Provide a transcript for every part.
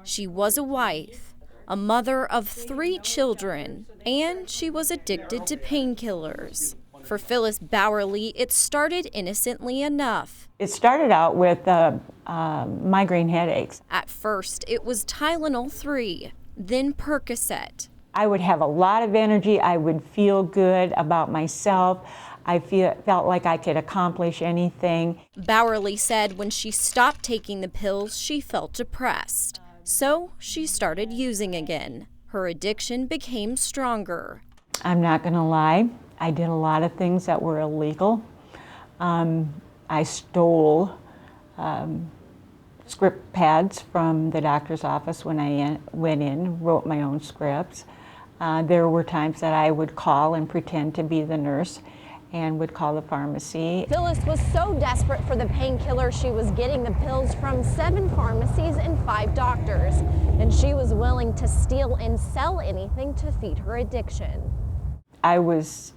She was a wife, a mother of 3 children, and she was addicted to painkillers. For Phyllis Bowerly, it started innocently enough. It started out with migraine headaches. At first, it was Tylenol 3, then Percocet. I would have a lot of energy. I would feel good about myself. I felt like I could accomplish anything. Bowerly said when she stopped taking the pills, she felt depressed. So she started using again. Her addiction became stronger. I'm not going to lie. I did a lot of things that were illegal. I stole script pads from the doctor's office when I went in, wrote my own scripts. There were times that I would call and pretend to be the nurse and would call the pharmacy. Phyllis was so desperate for the painkiller, she was getting the pills from 7 pharmacies and 5 doctors. And she was willing to steal and sell anything to feed her addiction. I was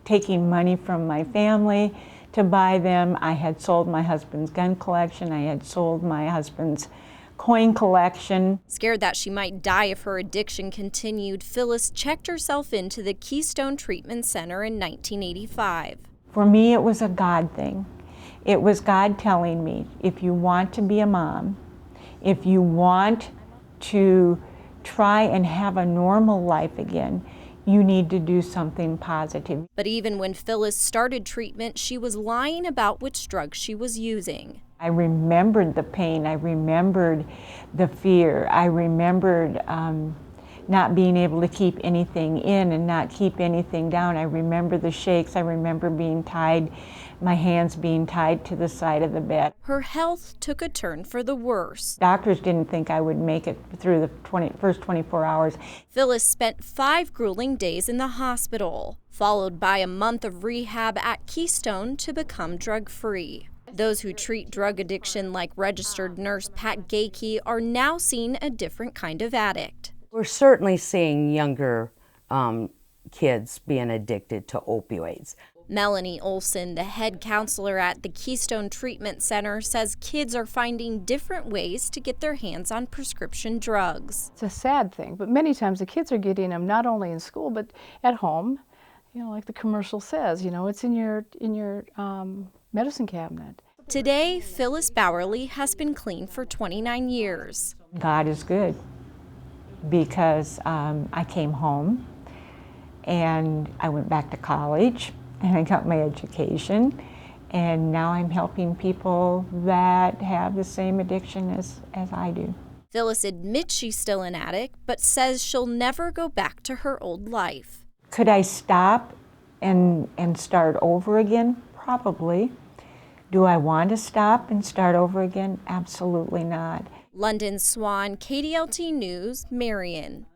taking money from my family to buy them. I had sold my husband's gun collection. I had sold my husband's coin collection. Scared that she might die if her addiction continued, Phyllis checked herself into the Keystone Treatment Center in 1985. For me, it was a God thing. It was God telling me, if you want to be a mom, if you want to try and have a normal life again, you need to do something positive. But even when Phyllis started treatment, she was lying about which drugs she was using. I remembered the pain, I remembered the fear, I remembered not being able to keep anything in and not keep anything down. I remember the shakes, I remember being tied, my hands being tied to the side of the bed. Her health took a turn for the worse. Doctors didn't think I would make it through the first 24 hours. Phyllis spent 5 grueling days in the hospital, followed by a month of rehab at Keystone to become drug-free. Those who treat drug addiction like registered nurse Pat Gakey are now seeing a different kind of addict. We're certainly seeing younger kids being addicted to opioids. Melanie Olson, the head counselor at the Keystone Treatment Center, says kids are finding different ways to get their hands on prescription drugs. It's a sad thing, but many times the kids are getting them not only in school but at home. You know, like the commercial says, you know, it's in your medicine cabinet. Today, Phyllis Bowerly has been clean for 29 years. God is good because I came home and I went back to college and I got my education, and now I'm helping people that have the same addiction as I do. Phyllis admits she's still an addict, but says she'll never go back to her old life. Could I stop and start over again? Probably. Do I want to stop and start over again? Absolutely not. London Swan, KDLT News, Marion.